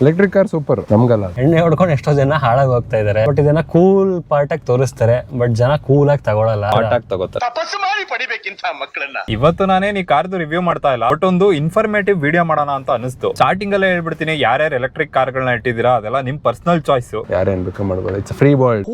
Electric car super ನಮ್ಗಲ್ಲ. ಎಣ್ಣೆ ಹೊಡ್ಕೊಂಡು ಎಷ್ಟೋ ಜನ ಹಾಳಾಗಿ ಹೋಗ್ತಾ ಇದಾರೆ. ಬಟ್ ಇದನ್ನ ಕೂಲ್ ಪಾರ್ಟ್ ಆಗಿ ತೋರಿಸ್ತಾರೆ, ಬಟ್ ಜನ ಕೂಲ್ ಆಗಿ ತಗೊಳಲ್ಲ, ಪಾರ್ಟ್ ಆಗಿ ತಗೋತಾರೆ. ತಪಸ್ಸು ಮಾಡಿ ಪಡಿಬೇಕಿಂತ ಮಕ್ಕಳನ್ನ. ಇವತ್ತು ನಾನೇ ಈ ಕಾರ್ದು ರಿವ್ಯೂ ಮಾಡ್ತಾ ಇಲ್ಲ, ಬಟ್ ಒಂದು ಇನ್ಫಾರ್ಮೇಟಿವ್ ವಿಡಿಯೋ ಮಾಡೋಣ ಅಂತ ಅನಿಸ್ತು. ಸ್ಟಾರ್ಟಿಂಗ್ ಅಲ್ಲೇ ಹೇಳ್ಬಿಡ್ತೀನಿ, ಯಾರ್ಯಾರು ಎಲೆಕ್ಟ್ರಿಕ್ ಕಾರ್ಗಳನ್ನ ಇಟ್ಟಿದ್ದೀರಾ ಅದೆಲ್ಲ ನಿಮ್ ಪರ್ಸನಲ್ ಚಾಯ್ಸ್. ಯಾರೇನ್ ಬೇಕು ಮಾಡ್ಬೋದು, ಇಟ್ಸ್ ಫ್ರೀ ವರ್ಲ್ಡ್.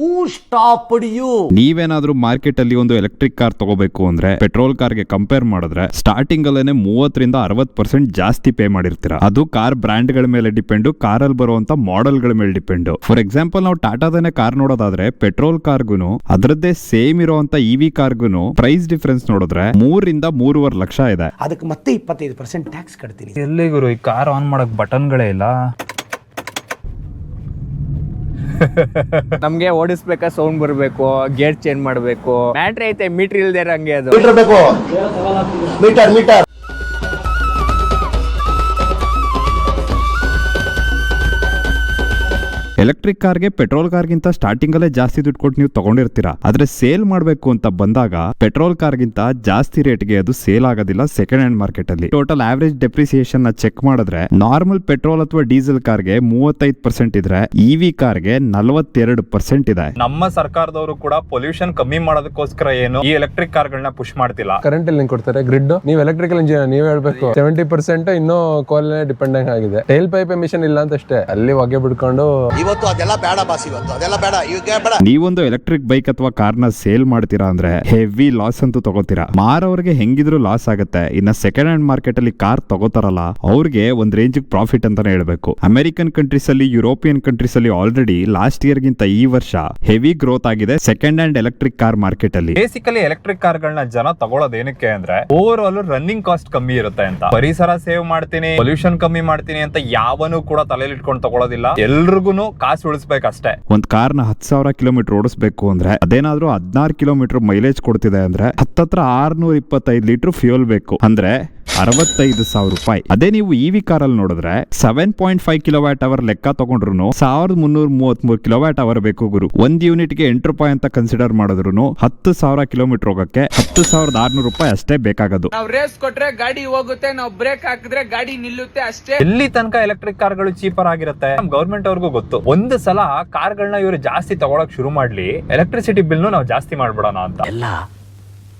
ನೀವೇನಾದ್ರೂ ಮಾರ್ಕೆಟ್ ಅಲ್ಲಿ ಒಂದು ಎಲೆಕ್ಟ್ರಿಕ್ ಕಾರ್ ತಗೋಬೇಕು ಅಂದ್ರೆ ಪೆಟ್ರೋಲ್ ಕಾರ್ಗೆ ಕಂಪೇರ್ ಮಾಡಿದ್ರೆ ಸ್ಟಾರ್ಟಿಂಗ್ ಅಲ್ಲೇನೆ 30% 60% ಜಾಸ್ತಿ ಪೇ ಮಾಡಿರ್ತೀರಾ. ಅದು ಕಾರ್ ಬ್ರ್ಯಾಂಡ್ ಗಳ ಮೇಲೆ ಡಿಪೆಂಡ್, ಕಾರಲ್ಲಿ ಬರುವಂತ ಮಾಡೆಲ್ ಗಳ ಮೇಲೆ ಡಿಪೆಂಡ್. ಫಾರ್ ಎಕ್ಸಾಂಪಲ್ ನಾವು ಟಾಟಾದನೇ ಕಾರ್ ನೋಡೋದಾದ್ರೆ ಪೆಟ್ರೋಲ್ ಕಾರ್ಗುನು ಅದರದ್ದೇ ಸೇಮ್ ಇರುವಂತ ಇವಿ ಕಾರ್ಗುನು ಪ್ರೈಸ್ ಡಿಫರೆನ್ಸ್ ನೋಡಿದ್ರೆ 3 ರಿಂದ 3.5 ಲಕ್ಷ ಇದೆ. ಅದಕ್ಕೆ ಮತ್ತೆ 25% ಟ್ಯಾಕ್ಸ್ ಕಟ್ತೀನಿ. ಎಲ್ಲಿ ಗುರು ಈ ಕಾರ್ ಆನ್ ಮಾಡಕ್ ಬಟನ್ಗಳೇ ಇಲ್ಲ. ನಮ್ಗೆ ಓಡಿಸ್ಬೇಕಾ ಸೌಂಡ್ ಬರಬೇಕು, ಗೇರ್ ಚೇಂಜ್ ಮಾಡಬೇಕು, ಬ್ಯಾಟ್ರಿ ಐತೆ ಮೀಟರ್ ಇಲ್ದೇ ಹಂಗೆ ಅದು ಮೀಟರ್ ಬೇಕು, ಮೀಟರ್. ಎಲೆಕ್ಟ್ರಿಕ್ ಕಾರ್ಗೆ ಪೆಟ್ರೋಲ್ ಕಾರ್ಗಿಂತ ಸ್ಟಾರ್ಟಿಂಗ್ ಅಲ್ಲೇ ಜಾಸ್ತಿ ದುಡ್ಡು ಕೊಟ್ಟು ನೀವು ತಗೊಂಡಿರ್ತೀರಾ. ಆದ್ರೆ ಸೇಲ್ ಮಾಡಬೇಕು ಅಂತ ಬಂದಾಗ ಪೆಟ್ರೋಲ್ ಕಾರ್ಗಿಂತ ಜಾಸ್ತಿ ರೇಟ್ಗೆ ಅದು ಸೇಲ್ ಆಗೋದಿಲ್ಲ ಸೆಕೆಂಡ್ ಹ್ಯಾಂಡ್ ಮಾರ್ಕೆಟ್ ಅಲ್ಲಿ. ಟೋಟಲ್ ಆವರೇಜ್ ಡೆಪ್ರಿಸಿಯೇಷನ್ ನ ಚೆಕ್ ಮಾಡಿದ್ರೆ ನಾರ್ಮಲ್ ಪೆಟ್ರೋಲ್ ಅಥವಾ ಡೀಸೆಲ್ ಕಾರ್ಗೆ 35% ಇದ್ರೆ ಇವಿ ಕಾರ್ಗೆ 42% ಇದೆ. ನಮ್ಮ ಸರ್ಕಾರದವರು ಕೂಡ ಪೊಲ್ಯೂಷನ್ ಕಮ್ಮಿ ಮಾಡೋದಕ್ಕೋಸ್ಕರ ಏನು ಈ ಎಲೆಕ್ಟ್ರಿಕ್ ಕಾರ್ಗಳನ್ನ ಪುಷ್ ಮಾಡ್ತಿಲ್ಲ. ಕರೆಂಟ್ ಅಲ್ಲಿ ಕೊಡ್ತಾರೆ ಗ್ರಿಡ್. ನೀವು ಎಲೆಕ್ಟ್ರಿಕಲ್ ಇಂಜಿನಿಯರ್, ನೀವ್ ಹೇಳ್ಬೇಕು. 70% ಇನ್ನೂ ಕೋಲ್ ಡಿಪೆಂಡ್ ಆಗಿದೆ. ಟೈಲ್ ಪೈಪ್ ಎಮಿಷನ್ ಇಲ್ಲ ಅಂತ ಅಷ್ಟೇ, ಅಲ್ಲಿ ಹೊಗೆ ಬಿಡ್ಕೊಂಡು. ಇವತ್ತು ಅದೆಲ್ಲ ಬೇಡ ಬಾಸ್, ಇವತ್ತು ಅದೆಲ್ಲ ಬೇಡ, ಈಗ ಬೇಡ. ನೀವೊಂದು ಎಲೆಕ್ಟ್ರಿಕ್ ಬೈಕ್ ಅಥವಾ ಕಾರ್ನ ಸೇಲ್ ಮಾಡ್ತೀರಾ ಅಂದ್ರೆ ಹೆವಿ ಲಾಸ್ ಅಂತೂ ತಗೋತೀರಾ. ಮಾರವ್ರಿಗೆ ಹೆಂಗಿದ್ರು ಲಾಸ್ ಆಗುತ್ತೆ. ಇನ್ನ ಸೆಕೆಂಡ್ ಹ್ಯಾಂಡ್ ಮಾರ್ಕೆಟ್ ಅಲ್ಲಿ ಕಾರ್ ತಗೋತಾರಲ್ಲ ಅವ್ರಿಗೆ ಒಂದ್ ರೇಂಜ್ ಪ್ರಾಫಿಟ್ ಅಂತಾನೆ ಹೇಳ್ಬೇಕು. ಅಮೆರಿಕನ್ ಕಂಟ್ರೀಸ್ ಅಲ್ಲಿ, ಯುರೋಪಿಯನ್ ಕಂಟ್ರೀಸ್ ಅಲ್ಲಿ ಆಲ್ರೆಡಿ ಲಾಸ್ಟ್ ಇಯರ್ ಗಿಂತ ಈ ವರ್ಷ ಹೆವಿ ಗ್ರೋತ್ ಆಗಿದೆ second hand electric car market ಅಲ್ಲಿ. ಬೇಸಿಕಲಿ ಎಲೆಕ್ಟ್ರಿಕ್ ಕಾರ್ಗಳನ್ನ ಜನ ತಗೊಳ್ಳೋದು ಏನಕ್ಕೆ ಅಂದ್ರೆ ಓವರ್ ಆಲ್ ರನ್ನಿಂಗ್ ಕಾಸ್ಟ್ ಕಮ್ಮಿ ಇರುತ್ತೆ ಅಂತ. ಪರಿಸರ ಸೇವ್ ಮಾಡ್ತೀನಿ, ಪೊಲ್ಯೂಷನ್ ಕಮ್ಮಿ ಮಾಡ್ತೀನಿ ಅಂತ ಯಾವನು ಕೂಡ ತಲೆಯಲ್ಲಿ ಇಟ್ಕೊಂಡು ತಗೊಳ್ಳೋದಿಲ್ಲ. ಎಲ್ರಿಗೂ ಕಾಸು ಉಳಿಸ್ಬೇಕಷ್ಟೇ. ಒಂದ್ ಕಾರ್ನ 10,000 ಕಿಲೋಮೀಟರ್ ಓಡಿಸ್ಬೇಕು ಅಂದ್ರೆ ಅದೇನಾದ್ರೂ 16 ಕಿಲೋಮೀಟರ್ ಮೈಲೇಜ್ ಕೊಡ್ತಿದೆ ಅಂದ್ರೆ ಹತ್ತತ್ರ 625 ಲೀಟರ್ ಫ್ಯೂಯಲ್ ಬೇಕು, ಅಂದ್ರೆ 65,000 ರೂಪಾಯಿ. ಅದೇ ನೀವು ಇವಿ ಕಾರಲ್ಲಿ ನೋಡಿದ್ರೆ 7.5 ಕಿಲೋವ್ಯಾಟ್ ಅವರ್ ಲೆಕ್ಕ ತಗೊಂಡ್ರು 1333 ಕಿಲೋವ್ಯಾಟ್ ಅವರ್ ಬೇಕು ಗುರು. ಒಂದ್ ಯೂನಿಟ್ ಗೆ 8 ರೂಪಾಯಿ ಅಂತ ಕನ್ಸಿಡರ್ ಮಾಡಿದ್ರು 10,000 ಕಿಲೋಮೀಟರ್ ಹೋಗಕ್ಕೆ 10,600 ರೂಪಾಯಿ ಅಷ್ಟೇ ಬೇಕಾಗೋದು. ನಾವು ರೇಸ್ ಕೊಟ್ರೆ ಗಾಡಿ ಹೋಗುತ್ತೆ, ನಾವು ಬ್ರೇಕ್ ಹಾಕಿದ್ರೆ ಗಾಡಿ ನಿಲ್ಲುತ್ತೆ ಅಷ್ಟೇ. ಎಲ್ಲಿ ತನಕ ಎಲೆಕ್ಟ್ರಿಕ್ ಕಾರ್ಗಳು ಚೀಪರ್ ಆಗಿರುತ್ತೆ ನಮ್ ಗವರ್ಮೆಂಟ್ ಅವ್ರಿಗೂ ಗೊತ್ತು. ಒಂದು ಸಲ ಕಾರ್ಗಳನ್ನ ಇವರು ಜಾಸ್ತಿ ತಗೊಳಕ್ ಶುರು ಮಾಡ್ಲಿ, ಎಲೆಕ್ಟ್ರಿಸಿಟಿ ಬಿಲ್ ನಾವು ಜಾಸ್ತಿ ಮಾಡ್ಬಿಡೋಣ ಅಂತ. ಎಲ್ಲ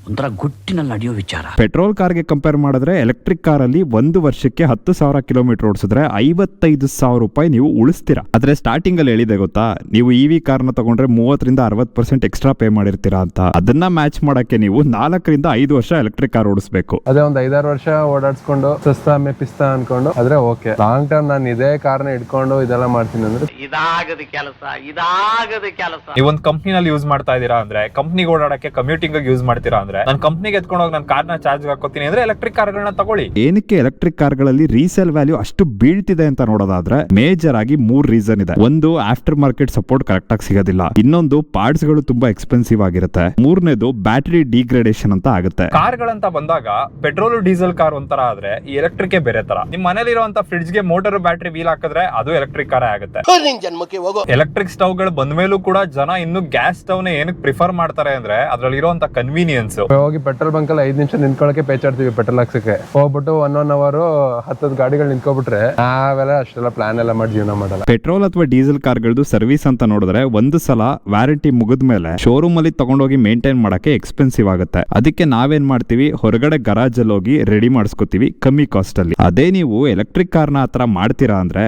ಒಂಥರ ಗುಟ್ಟಿನಲ್ಲಿ ನಡೆಯೋ ವಿಚಾರ. ಪೆಟ್ರೋಲ್ ಕಾರ್ಗೆ ಕಂಪೇರ್ ಮಾಡಿದ್ರೆ ಎಲೆಕ್ಟ್ರಿಕ್ ಕಾರಲ್ಲಿ 1 ವರ್ಷಕ್ಕೆ 10,000 ಕಿಲೋಮೀಟರ್ ಓಡಿಸಿದ್ರೆ 55,000 ರೂಪಾಯಿ ನೀವು ಉಳಿಸ್ತೀರಾ. ಆದ್ರೆ ಸ್ಟಾರ್ಟಿಂಗ್ ಅಲ್ಲಿ ಹೇಳಿದೆ ಗೊತ್ತಾ, ನೀವು ಇವಿ ಕಾರ್ನ ತಗೊಂಡ್ರೆ 30 ರಿಂದ 60% ಎಕ್ಸ್ಟ್ರಾ ಪೇ ಮಾಡಿರ್ತೀರಾ ಅಂತ. ಅದನ್ನ ಮ್ಯಾಚ್ ಮಾಡಕ್ಕೆ ನೀವು 4 ರಿಂದ 5 ವರ್ಷ ಎಲೆಕ್ಟ್ರಿಕ್ ಕಾರ್ ಓಡಿಸಬೇಕು. ಅದೇ ಒಂದ್ 5-6 ವರ್ಷ ಓಡಾಡ್ಸ್ಕೊಂಡು ಸಸ್ತಾ ಮೆಪಿಸ್ತಾ ಅನ್ಕೊಂಡು ಆದ್ರೆ ಓಕೆ. ಲಾಂಗ್ ಟರ್ಮ್ ನಾನು ಇದೇ ಕಾರ್ನ ಇಟ್ಕೊಂಡು ಇದೆಲ್ಲ ಮಾಡ್ತೀನಿ ಅಂದ್ರೆ ಇದಾಗದ ಕೆಲಸ. ನೀವು ಒಂದು ಕಂಪ್ನಿನಲ್ಲಿ ಯೂಸ್ ಮಾಡ್ತಾ ಇದೀರಾ ಅಂದ್ರೆ, ಕಂಪ್ನಿಗೆ ಓಡಾಡಕ್ಕೆ ಕಮ್ಯೂಟಿಂಗ್ ಯೂಸ್ ಮಾಡ್ತೀರಾ ಅಂದ್ರೆ, ನಾನು ಕಂಪ್ನಿಗೆ ಎತ್ಕೊಂಡು ಹೋಗಿ ನನ್ನ ಕಾರ್ನ ಚಾರ್ಜ್ ಹಾಕೋತೀನಿ ಅಂದ್ರೆ ಎಲೆಕ್ಟ್ರಿಕ್ ಕಾರ್ಗಳನ್ನ ತಗೊಳ್ಳಿ. ಏನಕ್ಕೆ ಎಲೆಕ್ಟ್ರಿಕ್ ಕಾರ್ಗಳಲ್ಲಿ ರೀಸೇಲ್ ವ್ಯಾಲ್ಯೂ ಅಷ್ಟು ಬೀಳ್ತಿದೆ ಅಂತ ನೋಡೋದಾದ್ರೆ ಮೇಜರ್ ಆಗಿ 3 ರೀಸನ್ ಇದೆ. ಒಂದು, ಆಫ್ಟರ್ ಮಾರ್ಕೆಟ್ ಸಪೋರ್ಟ್ ಕರೆಕ್ಟ್ ಆಗಿ ಸಿಗೋದಿಲ್ಲ. ಇನ್ನೊಂದು, ಪಾರ್ಟ್ಸ್ ಗಳು ತುಂಬಾ ಎಕ್ಸ್ಪೆನ್ಸಿವ್ ಆಗಿರುತ್ತೆ. ಮೂರನೇದು, ಬ್ಯಾಟರಿ ಡಿಗ್ರೇಡೇಷನ್ ಅಂತ ಆಗುತ್ತೆ. ಕಾರ್ಗಳಂತ ಬಂದಾಗ ಪೆಟ್ರೋಲ್ ಡೀಸೆಲ್ ಕಾರ್ ಒಂಥರ ಆದ್ರೆ ಈ ಎಲೆಕ್ಟ್ರಿಕ್ ಬೇರೆ ತರ. ನಿಮ್ ಮನೇಲಿರುವಂತ ಫ್ರಿಡ್ಜ್ ಗೆ ಮೋಟರ್ ಬ್ಯಾಟರಿ ವೀಲ್ ಹಾಕಿದ್ರೆ ಅದು ಎಲೆಕ್ಟ್ರಿಕ್ ಕಾರೇ ಆಗುತ್ತೆ. ಜನ್ಮಕ್ಕೆ ಹೋಗೋ ಎಲೆಕ್ಟ್ರಿಕ್ ಸ್ಟವ್ ಗಳು ಬಂದ ಮೇಲೂ ಕೂಡ ಜನ ಇನ್ನು ಗ್ಯಾಸ್ ಸ್ಟವ್ ನ ಏನಕ್ಕೆ ಪ್ರಿಫರ್ ಮಾಡ್ತಾರೆ ಅಂದ್ರೆ ಅದ್ರಲ್ಲಿ ಇರುವಂತ ಕನ್ವೀನಿಯನ್ಸ್. ಹೋಗಿ ಪೆಟ್ರೋಲ್ ಬಂಕ್ ಅಲ್ಲಿ 5 ನಿಮಿಷ ನಿಂತ್ಕೊಳ್ಳಕ್ಕೆ ಪೇಚಾಡ್ತೀವಿ ಪೆಟ್ರೋಲ್ ಹಾಕ್ಸಕ್ಕೆ. ಹೋಗ್ಬಿಟ್ಟು 1 ಅವರ್ 10 ಗಾಡಿಗಳು ನಿಂತ್ಕೊಬಿಟ್ರೆ ನಾವೆಲ್ಲ ಅಷ್ಟೆಲ್ಲ ಪ್ಲಾನ್ ಎಲ್ಲ ಮಾಡಿ ಜೀವನ ಮಾಡಲ್ಲ. ಪೆಟ್ರೋಲ್ ಅಥವಾ ಡೀಸೆಲ್ ಕಾರ್ಗಳದ್ದು ಸರ್ವಿಸ್ ಅಂತ ನೋಡಿದ್ರೆ ಒಂದು ಸಲ ವ್ಯಾರಂಟಿ ಮುಗಿದ್ಮೇಲೆ ಶೋರೂಮ್ ಅಲ್ಲಿ ತಗೊಂಡೋಗಿ ಮೇಂಟೈನ್ ಮಾಡಕ್ಕೆ ಎಕ್ಸ್ಪೆನ್ಸಿವ್ ಆಗುತ್ತೆ. ಅದಕ್ಕೆ ನಾವೇನ್ ಮಾಡ್ತೀವಿ, ಹೊರಗಡೆ ಗರಾಜ್ ಅಲ್ಲಿ ಹೋಗಿ ರೆಡಿ ಮಾಡಿಸ್ಕೊತೀವಿ ಕಮ್ಮಿ ಕಾಸ್ಟ್ ಅಲ್ಲಿ. ಅದೇ ನೀವು ಎಲೆಕ್ಟ್ರಿಕ್ ಕಾರ್ನ ಹತ್ರ ಮಾಡ್ತೀರಾ ಅಂದ್ರೆ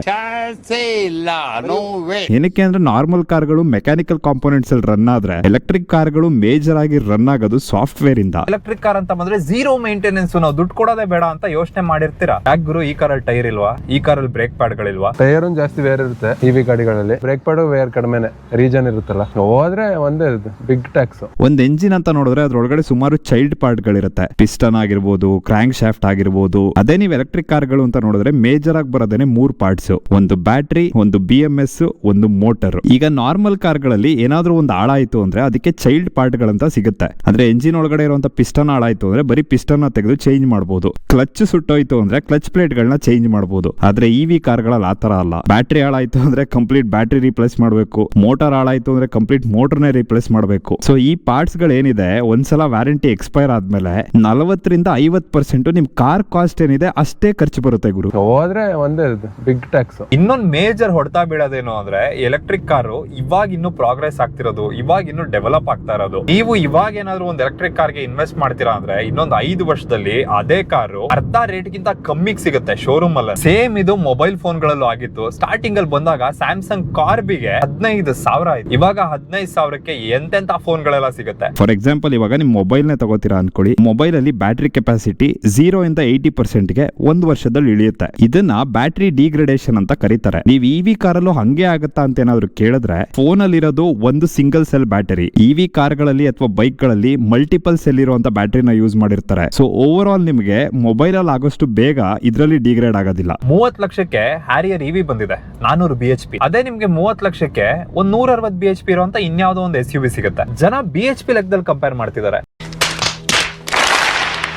ಏನಕ್ಕೆ ಅಂದ್ರೆ ನಾರ್ಮಲ್ ಕಾರ್ಗಳು ಮೆಕ್ಯಾನಿಕಲ್ ಕಾಂಪೋನೆಂಟ್ಸ್ ಅಲ್ಲಿ ರನ್ ಆದ್ರೆ ಎಲೆಕ್ಟ್ರಿಕ್ ಕಾರ್ಗಳು ಮೇಜರ್ ಆಗಿ ರನ್ ಆಗೋದು ಸಾಫ್ಟ್ವೇರ್ ಇಂದ. ಎಲೆಕ್ಟ್ರಿಕ್ ಕಾರ್ ಅಂತ ಬಂದ್ರೆ ಝೀರೋ ಮೇಂಟೆನೆನ್ಸ್, ನಾವು ದುಡ್ಡು ಕೊಡೋದೇ ಬೇಡ ಅಂತ ಯೋಚನೆ ಮಾಡಿರ್ತೀರಾ. ಯಾಕೆ ಗುರು ಈ ಕಾರಲ್ಲಿ ಟೈರ್ ಇಲ್ವಾ, ಈ ಕಾರಲ್ಲಿ ಬ್ರೇಕ್ ಪ್ಯಾಡ್ ಗಳಿಲ್ವಾ? ಟೈರ್ ಜಾಸ್ತಿ ಬೇರೆ ಇರುತ್ತೆ ಇವಿ ಗಾಡಿಗಳಲ್ಲಿ, ಬ್ರೇಕ್ ಪ್ಯಾಡ್ ಬೇರೆ ಕಡಿಮೆನೆ ರೀಜನ್ ಇರುತ್ತಲ್ಲ, ಹೋದ್ರೆ ಒಂದೇ ಬಿಗ್ ಟ್ಯಾಕ್ಸ್. ಒಂದ್ ಎಂಜಿನ್ ಅಂತ ನೋಡಿದ್ರೆ ಅದ್ರೊಳಗಡೆ ಸುಮಾರು ಚೈಲ್ಡ್ ಪಾರ್ಟ್ ಗಳಿರುತ್ತೆ. ಪಿಸ್ಟನ್ ಆಗಿರ್ಬೋದು, ಕ್ರಾಂಕ್ ಶಾಫ್ಟ್ ಆಗಿರ್ಬೋದು. ಅದೇ ನೀವು ಎಲೆಕ್ಟ್ರಿಕ್ ಕಾರ್ಗಳು ಅಂತ ನೋಡಿದ್ರೆ ಮೇಜರ್ ಆಗಿ ಬರೋದೇನೆ 3 ಪಾರ್ಟ್ಸ್. ಒಂದು ಬ್ಯಾಟ್ರಿ, ಒಂದು BMS, ಒಂದು ಮೋಟರ್. ಈಗ ನಾರ್ಮಲ್ ಕಾರ್ಗಳಲ್ಲಿ ಏನಾದ್ರೂ ಒಂದು ಹಾಳಾಯ್ತು ಅಂದ್ರೆ ಅದಕ್ಕೆ ಚೈಲ್ಡ್ ಪಾರ್ಟ್ ಗಳಂತ ಸಿಗುತ್ತೆ. ಅಂದ್ರೆ ಎಂಜಿನ್ ಒಳಗಡೆ ಒಳಗಡೆ ಇರುವಂತ ಪಿಸ್ಟನ್ ಹಾಳಾಯ್ತು ಅಂದ್ರೆ ಬರೀ ಪಿಸ್ಟನ್ ತೆಗೆದು ಚೇಂಜ್ ಮಾಡಬಹುದು. ಕ್ಲಚ್ ಸುಟ್ಟೋಯ್ತು ಅಂದ್ರೆ ಕ್ಲಚ್ ಪ್ಲೇಟ್ ಗಳನ್ನ ಚೇಂಜ್ ಮಾಡಬಹುದು. ಆದ್ರೆ ಇವಿ ಕಾರ್ಗಳಲ್ಲಿ ಆತರ ಅಲ್ಲ. ಬ್ಯಾಟ್ರಿ ಹಾಳಾಯ್ತು ಅಂದ್ರೆ ಕಂಪ್ಲೀಟ್ ಬ್ಯಾಟ್ರಿ ರೀಪ್ಲೇಸ್ ಮಾಡಬೇಕು. ಮೋಟಾರ್ ಹಾಳಾಯ್ತು ಅಂದ್ರೆ ಕಂಪ್ಲೀಟ್ ಮೋಟರ್ನೇ ರೀಪ್ಲೇಸ್ ಮಾಡಬೇಕು. ಸೊ ಈ ಪಾರ್ಟ್ಸ್ ಗಳೇನಿದೆ ಒಂದ್ಸಲ ವ್ಯಾರಂಟಿ ಎಕ್ಸ್ಪೈರ್ ಆದ್ಮೇಲೆ 40-50% ನಿಮ್ ಕಾರ್ ಕಾಸ್ಟ್ ಏನಿದೆ ಅಷ್ಟೇ ಖರ್ಚು ಬರುತ್ತೆ ಗುರು. ಹೋದ್ರೆ ಒಂದೇ ಬಿಗ್ ಟ್ಯಾಕ್ಸ್. ಇನ್ನೊಂದು ಮೇಜರ್ ಹೊಡೆತ ಬೀಳೋದೇನು ಅಂದ್ರೆ ಎಲೆಕ್ಟ್ರಿಕ್ ಕಾರು ಇವಾಗ ಇನ್ನು ಪ್ರೋಗ್ರೆಸ್ ಆಗ್ತಿರೋದು, ಇವಾಗ ಇನ್ನು ಡೆವಲಪ್ ಆಗ್ತಾ ಇರೋದು. ನೀವು ಇವಾಗ ಏನಾದ್ರು ಒಂದು ಎಲೆಕ್ಟ್ರಿಕ್ ಕಾರ್ಗೆ ಇನ್ವೆಸ್ಟ್ ಮಾಡ್ತೀರಾ ಅಂದ್ರೆ ಇನ್ನೊಂದು 5 ವರ್ಷದಲ್ಲಿ ಅದೇ ಕಾರು ಅರ್ಧ ರೇಟ್ ಗಿಂತ ಕಮ್ಮಿಗೆ ಸಿಗುತ್ತೆ ಶೋರೂಮ್ ಅಲ್ಲಿ. ಸೇಮ್ ಇದು ಮೊಬೈಲ್ ಫೋನ್ ಗಳಲ್ಲೂ ಆಗಿತ್ತು. ಸ್ಟಾರ್ಟಿಂಗ್ ಅಲ್ಲಿ ಬಂದಾಗ ಸ್ಯಾಮ್ಸಂಗ್ ಕಾರ್ಬಿಗೆ 15,000 ಆಯ್ತು. ಇವಾಗ 15,000ಕ್ಕೆ ಎಂತೆಂತ ಫೋನ್ ಗಳೆಲ್ಲ ಸಿಗುತ್ತೆ. ಫಾರ್ ಎಕ್ಸಾಂಪಲ್ ಇವಾಗ ನಿಮ್ ಮೊಬೈಲ್ ನೇ ತಗೋತೀರಾ ಅನ್ಕೊಳ್ಳಿ. ಮೊಬೈಲ್ ಅಲ್ಲಿ ಬ್ಯಾಟ್ರಿ ಕೆಪಾಸಿಟಿ 0 ಇಂದ 80%ಗೆ 1 ವರ್ಷದಲ್ಲಿ ಇಳಿಯುತ್ತೆ. ಇದನ್ನ ಬ್ಯಾಟ್ರಿ ಡಿಗ್ರೇಡೇಷನ್ ಅಂತ ಕರೀತಾರೆ. ನೀವು ಇವಿ ಕಾರಲ್ಲೂ ಹಂಗೆ ಆಗುತ್ತಾ ಅಂತ ಏನಾದ್ರು ಕೇಳಿದ್ರೆ ಫೋನ್ ಅಲ್ಲಿ ಇರೋದು ಒಂದು ಸಿಂಗಲ್ ಸೆಲ್ ಬ್ಯಾಟರಿ. ಇವಿ ಕಾರ್ಗಳಲ್ಲಿ ಅಥವಾ ಬೈಕ್ ಗಳಲ್ಲಿ ಮಲ್ಟಿಪಲ್ ಸೆಲ್ ಇರುವಂತ ಬ್ಯಾಟ್ರಿನ ಯೂಸ್ ಮಾಡಿರ್ತಾರೆ. ಸೊ ಓವರ್ ಆಲ್ ನಿಮಗೆ ಮೊಬೈಲ್ ಅಲ್ಲಿ ಆಗೋಷ್ಟು ಬೇಗ ಇದರಲ್ಲಿ ಡಿಗ್ರೇಡ್ ಆಗೋದಿಲ್ಲ. 30 ಲಕ್ಷಕ್ಕೆ ಹ್ಯಾರಿಯರ್ ಇವಿ ಬಂದಿದೆ 400 BHP. ಅದೇ ನಿಮ್ಗೆ 30 ಲಕ್ಷಕ್ಕೆ ಒಂದು 160 BHP ಇರುವಂತ ಇನ್ಯಾವುದೋ ಒಂದು SUV ಸಿಗುತ್ತೆ. ಜನ BHP ಲೆಕ್ಕದಲ್ಲಿ ಕಂಪೇರ್ ಮಾಡ್ತಿದ್ದಾರೆ.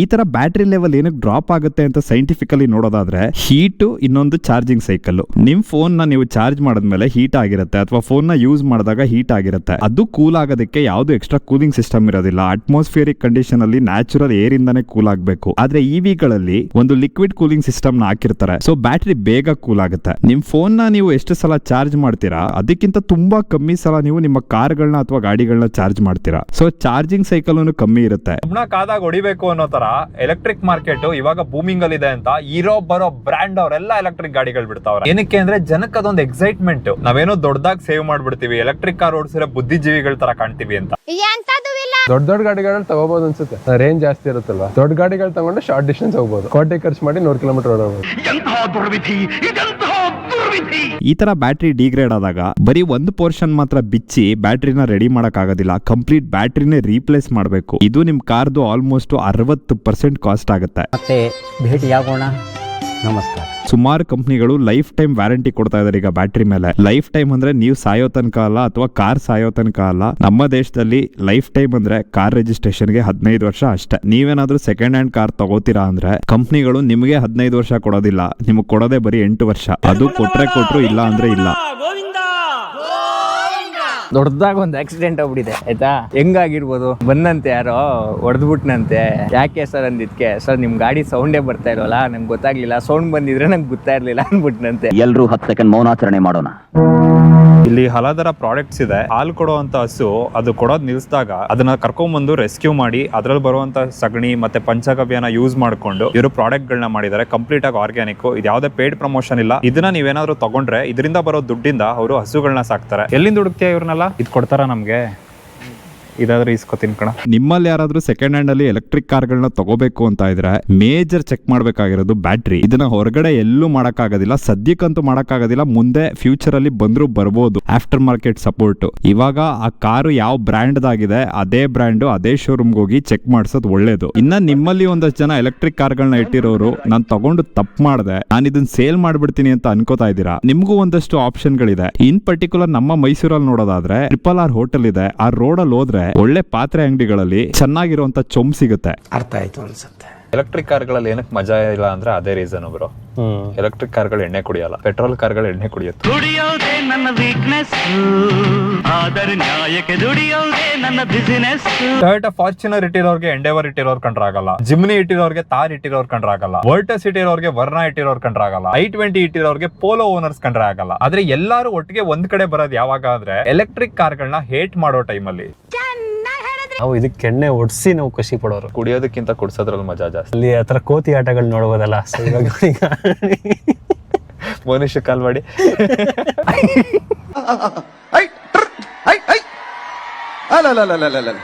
ಈ ತರ ಬ್ಯಾಟ್ರಿ ಲೆವೆಲ್ ಏನಕ್ಕೆ ಡ್ರಾಪ್ ಆಗುತ್ತೆ ಅಂತ ಸೈಂಟಿಫಿಕಲಿ ನೋಡೋದಾದ್ರೆ ಹೀಟ್ ಇನ್ನೊಂದು ಚಾರ್ಜಿಂಗ್ ಸೈಕಲ್. ನಿಮ್ ಫೋನ್ ನ ನೀವು ಚಾರ್ಜ್ ಮಾಡಿದ್ಮೇಲೆ ಹೀಟ್ ಆಗಿರುತ್ತೆ ಅಥವಾ ಫೋನ್ ನ ಯೂಸ್ ಮಾಡಿದಾಗ ಹೀಟ್ ಆಗಿರುತ್ತೆ. ಅದು ಕೂಲ್ ಆಗೋದಕ್ಕೆ ಯಾವ್ದು ಎಕ್ಸ್ಟ್ರಾ ಕೂಲಿಂಗ್ ಸಿಸ್ಟಮ್ ಇರೋದಿಲ್ಲ. ಅಟ್ಮಾಸ್ಫಿಯರಿಕ್ ಕಂಡೀಷನ್ ಅಲ್ಲಿ ನ್ಯಾಚುರಲ್ ಏರ್ ಇಂದಾನೆ ಕೂಲ್ ಆಗಬೇಕು. ಆದ್ರೆ ಇವಿ ಗಳಲ್ಲಿ ಒಂದು ಲಿಕ್ವಿಡ್ ಕೂಲಿಂಗ್ ಸಿಸ್ಟಮ್ ನ ಹಾಕಿರ್ತಾರೆ. ಸೊ ಬ್ಯಾಟ್ರಿ ಬೇಗ ಕೂಲ್ ಆಗುತ್ತೆ. ನಿಮ್ ಫೋನ್ ನ ನೀವು ಎಷ್ಟು ಸಲ ಚಾರ್ಜ್ ಮಾಡ್ತೀರಾ ಅದಕ್ಕಿಂತ ತುಂಬಾ ಕಮ್ಮಿ ಸಲ ನೀವು ನಿಮ್ಮ ಕಾರ್ಗಳನ್ನ ಅಥವಾ ಗಾಡಿಗಳನ್ನ ಚಾರ್ಜ್ ಮಾಡ್ತೀರಾ. ಸೊ ಚಾರ್ಜಿಂಗ್ ಸೈಕಲ್ ಕಮ್ಮಿ ಇರುತ್ತೆ. ಕಾದಾಗ ಹೊಡಿಬೇಕು ಅನ್ನೋ ತರ ಎಲೆಕ್ಟ್ರಿಕ್ ಮಾರ್ಕೆಟ್ ಇವಾಗ ಬೂಮಿಂಗ್ ಅಲ್ಲಿ ಇದೆ ಅಂತ ಇರೋ ಬರೋ ಬ್ರ್ಯಾಂಡ್ ಅವರೆಲ್ಲ ಎಲೆಕ್ಟ್ರಿಕ್ ಗಾಡಿಗಳು ಬಿಡ್ತಾವ್ರೆ. ಏನಕ್ಕೆ ಅಂದ್ರೆ ಜನಕ್ಕೆ ಅದೊಂದು ಎಕ್ಸೈಟ್ಮೆಂಟ್. ನಾವೇನೋ ದೊಡ್ಡದಾಗಿ ಸೇವ್ ಮಾಡ್ಬಿಡ್ತೀವಿ, ಎಲೆಕ್ಟ್ರಿಕ್ ಕಾರ್ ಓಡಿಸಿದ್ರೆ ಬುದ್ಧಿಜೀವಿಗಳ ತರ ಕಾಣ್ತೀವಿ ಅಂತ. ದೊಡ್ಡ ಗಾಡಿಗಳಲ್ಲಿ ತಗೋಬಹುದು ಅನ್ಸುತ್ತೆ. ರೇಂಜ್ ಜಾಸ್ತಿ ಇರುತ್ತಲ್ವಾ. ದೊಡ್ಡ ಗಾಡಿಗಳು ತಗೊಂಡು ಶಾರ್ಟ್ ಡಿಸ್ಟೆನ್ಸ್ ಹೋಗ್ಬೋದು. ಕೋಟಿ ಖರ್ಚು ಮಾಡಿ 100 ಕಿಲೋಮೀಟರ್ ಓಡಬಹುದು. ಈ ತರ ಬ್ಯಾಟ್ರಿ ಡಿಗ್ರೇಡ್ ಆದಾಗ ಬರೀ ಒಂದು ಪೋರ್ಷನ್ ಮಾತ್ರ ಬಿಚ್ಚಿ ಬ್ಯಾಟ್ರಿನ ರೆಡಿ ಮಾಡಕ್ ಆಗೋದಿಲ್ಲ. ಕಂಪ್ಲೀಟ್ ಬ್ಯಾಟ್ರಿನೇ ರೀಪ್ಲೇಸ್ ಮಾಡಬೇಕು. ಇದು ನಿಮ್ ಕಾರ್ದು ಆಲ್ಮೋಸ್ಟ್ 60% ಕಾಸ್ಟ್ ಆಗುತ್ತೆ. ಮತ್ತೆ ಭೇಟಿಯಾಗೋಣ. ನಮಸ್ಕಾರ. ಸುಮಾರು ಕಂಪ್ನಿಗಳು ಲೈಫ್ ಟೈಮ್ ವ್ಯಾರಂಟಿ ಕೊಡ್ತಾ ಇದಾರೆ ಈಗ ಬ್ಯಾಟ್ರಿ ಮೇಲೆ. ಲೈಫ್ ಟೈಮ್ ಅಂದ್ರೆ ನೀವು ಸಾಯೋ ತನಕ ಅಲ್ಲ ಅಥವಾ ಕಾರ್ ಸಾಯೋ ತನಕ ಅಲ್ಲ. ನಮ್ಮ ದೇಶದಲ್ಲಿ ಲೈಫ್ ಟೈಮ್ ಅಂದ್ರೆ ಕಾರ್ ರಿಜಿಸ್ಟ್ರೇಷನ್ಗೆ 15 ವರ್ಷ ಅಷ್ಟೇ. ನೀವೇನಾದ್ರೂ ಸೆಕೆಂಡ್ ಹ್ಯಾಂಡ್ ಕಾರ್ ತಗೋತೀರಾ ಅಂದ್ರೆ ಕಂಪ್ನಿಗಳು ನಿಮಗೆ 15 ವರ್ಷ ಕೊಡೋದಿಲ್ಲ, ನಿಮಗೆ ಕೊಡೋದೇ ಬರೀ 8 ವರ್ಷ. ಅದು ಕೊಟ್ರು ಇಲ್ಲ ಅಂದ್ರೆ ಇಲ್ಲ. ದೊಡ್ಡದಾಗ ಒಂದು ಆಕ್ಸಿಡೆಂಟ್ ಆಗ್ಬಿಟ್ಟಿದೆ ಆಯ್ತಾ. ಹೆಂಗಾಗಿರ್ಬೋದು, ಬಂದಂತೆ ಯಾರೋ ಹೊಡೆದ್ಬಿಟ್ನಂತೆ. ಯಾಕೆ ಸರ್ ಅಂದಿದ್ಕೆ, ಸರ್ ನಿಮ್ ಗಾಡಿ ಸೌಂಡೇ ಬರ್ತಾ ಇಲ್ವಲ್ಲ, ನಂಗೆ ಗೊತ್ತಾಗ್ಲಿಲ್ಲ, ಸೌಂಡ್ ಬಂದಿದ್ರೆ ನಂಗೆ ಗೊತ್ತಾ ಇರ್ಲಿಲ್ಲ ಅಂದ್ಬಿಟ್ನಂತೆ. ಎಲ್ರೂ 10 ಸೆಕೆಂಡ್ ಮೌನಾಚರಣೆ ಮಾಡೋಣ. ಇಲ್ಲಿ ಹಲದರ ಪ್ರಾಡಕ್ಟ್ಸ್ ಇದೆ. ಹಾಲು ಕೊಡುವಂತ ಹಸು ಅದು ಕೊಡೋದ್ ನಿಲ್ಸಿದಾಗ ಅದನ್ನ ಕರ್ಕೊಂಡ್ಬಂದು ರೆಸ್ಕ್ಯೂ ಮಾಡಿ ಅದ್ರಲ್ಲಿ ಬರುವಂತ ಸಗಣಿ ಮತ್ತೆ ಪಂಚಗವ್ಯನ ಯೂಸ್ ಮಾಡ್ಕೊಂಡು ಇವರು ಪ್ರಾಡಕ್ಟ್ ಗಳನ್ನ ಮಾಡಿದ್ದಾರೆ. ಕಂಪ್ಲೀಟ್ ಆಗಿ ಆರ್ಗ್ಯಾನಿಕ್. ಇದು ಯಾವ್ದೇ ಪೇಡ್ ಪ್ರಮೋಷನ್ ಇಲ್ಲ. ಇದನ್ನ ನೀವೇನಾದ್ರೂ ತಗೊಂಡ್ರೆ ಇದರಿಂದ ಬರೋ ದುಡ್ಡಿಂದ ಅವರು ಹಸುಗಳನ್ನ ಸಾಕ್ತಾರೆ. ಎಲ್ಲಿಂದ ಹುಡುಕ್ತಿಯಾ ಇವ್ರನ್ನೆಲ್ಲ? ಇದು ಕೊಡ್ತಾರ ನಮ್ಗೆ? ಇದಾದ್ರೆ ಇಸ್ಕೊತೀನಿ ಕಣ. ನಿಮ್ಮಲ್ಲಿ ಯಾರಾದ್ರೂ ಸೆಕೆಂಡ್ ಹ್ಯಾಂಡ್ ಅಲ್ಲಿ ಎಲೆಕ್ಟ್ರಿಕ್ ಕಾರ್ಗಳನ್ನ ತಗೋಬೇಕು ಅಂತ ಇದ್ರೆ ಮೇಜರ್ ಚೆಕ್ ಮಾಡ್ಬೇಕಾಗಿರೋದು ಬ್ಯಾಟ್ರಿ. ಇದನ್ನ ಹೊರಗಡೆ ಎಲ್ಲೂ ಮಾಡಕ್ಕಾಗೋದಿಲ್ಲ, ಸದ್ಯಕ್ಕಂತೂ ಮಾಡಕ್ಕಾಗೋದಿಲ್ಲ. ಮುಂದೆ ಫ್ಯೂಚರ್ ಅಲ್ಲಿ ಬಂದ್ರು ಬರ್ಬೋದು ಆಫ್ಟರ್ ಮಾರ್ಕೆಟ್ ಸಪೋರ್ಟ್. ಇವಾಗ ಆ ಕಾರು ಯಾವ ಬ್ರ್ಯಾಂಡ್ ಆಗಿದೆ ಅದೇ ಬ್ರ್ಯಾಂಡ್ ಅದೇ ಶೋರೂಮ್ ಹೋಗಿ ಚೆಕ್ ಮಾಡಿಸೋದು ಒಳ್ಳೇದು. ಇನ್ನ ನಿಮ್ಮಲ್ಲಿ ಒಂದಷ್ಟು ಜನ ಎಲೆಕ್ಟ್ರಿಕ್ ಕಾರ್ಗಳನ್ನ ಇಟ್ಟಿರೋರು ನಾನು ತಗೊಂಡು ತಪ್ಪು ಮಾಡಿದೆ, ನಾನು ಇದನ್ನ ಸೇಲ್ ಮಾಡ್ಬಿಡ್ತೀನಿ ಅಂತ ಅನ್ಕೋತಾ ಇದ್ದೀರಾ. ನಿಮ್ಗೂ ಒಂದಷ್ಟು ಆಪ್ಷನ್ಗಳಿದೆ. ಇನ್ ಪರ್ಟಿಕ್ಯುಲರ್ ನಮ್ಮ ಮೈಸೂರಲ್ಲಿ ನೋಡೋದಾದ್ರೆ RRR ಹೋಟೆಲ್ ಇದೆ. ಆ ರೋಡ್ ಅಲ್ಲಿ ಹೋದ್ರೆ ಒಳ್ಳೆ ಪಾತ್ರೆ ಅಂಗಡಿಗಳಲ್ಲಿ ಚೆನ್ನಾಗಿರುವಂತ ಚೊಂಬ್ ಸಿಗುತ್ತೆ. ಅರ್ಥ ಆಯ್ತು ಅನ್ಸುತ್ತೆ. ಎಲೆಕ್ಟ್ರಿಕ್ ಕಾರ್ಗಳಲ್ಲಿ ಏನಕ್ಕೆ ಮಜಾ ಇಲ್ಲ ಅಂದ್ರೆ ಅದೇ ರೀಸನ್ ಬ್ರೋ. ಎಲೆಕ್ಟ್ರಿಕ್ ಕಾರ್ಗಳು ಎಣ್ಣೆ ಕುಡಿಯಲ್ಲ, ಪೆಟ್ರೋಲ್ ಕಾರ್ಗಳು ಎಣ್ಣೆ ಕುಡಿಯುತ್ತೆ. ದುಡಿಯೋದೇ ನನ್ನ ವೀಕ್ನೆಸ್, ಆದರೆ ನ್ಯಾಯಕ್ಕೆ ದುಡಿಯೋದೇ ನನ್ನ ಬಿಸಿನೆಸ್. ಟೊಯೋಟಾ ಫಾರ್ಚುನರ್ ಇಟ್ಟಿರೋರ್ಗೆ ಎಂಡೆವರ್ ಇಟ್ಟಿರೋರ್ ಕಂಡ್ರಾಗಲ್ಲ, ಜಿಮ್ನಿ ಇಟ್ಟಿರೋರ್ಗೆ ತಾರ್ ಇಟ್ಟಿರೋರ್ ಕಂಡ್ರಾಗಲ್ಲ, ವರ್ಟಸ್ ಇಟ್ಟಿರೋರ್ಗೆ ವರ್ನಾ ಇಟ್ಟಿರೋರ್ ಕಂಡ್ರಾಗಲ್ಲ, i20 ಇಟ್ಟಿರೋರ್ಗೆ ಪೋಲೋ ಓನರ್ಸ್ ಕಂಡ್ರೆ ಆಗಲ್ಲ. ಆದ್ರೆ ಎಲ್ಲಾರು ಒಟ್ಟಿಗೆ ಒಂದ್ ಕಡೆ ಬರೋದು ಯಾವಾಗ ಅಂದ್ರೆ ಎಲೆಕ್ಟ್ರಿಕ್ ಕಾರ್ಗಳನ್ನ ಹೇಟ್ ಮಾಡೋ ಟೈಮಲ್ಲಿ. ನಾವು ಇದಕ್ಕೆ ಎಣ್ಣೆ ಒಡ್ಸಿ ನಾವು ಖುಷಿ ಪಡೋರು. ಕುಡಿಯೋದಕ್ಕಿಂತ ಕುಡ್ಸೋದ್ರಲ್ಲಿ ಮಜಾ ಜಾಸ್ತಿ. ಅಲ್ಲಿ ಆತರ ಕೋತಿ ಆಟಗಳು ನೋಡ್ಬೋದಲ್ಲ. ಮನುಷ್ಯ ಕಾಲ್ವಾಡಿ ಅಲ್ಲ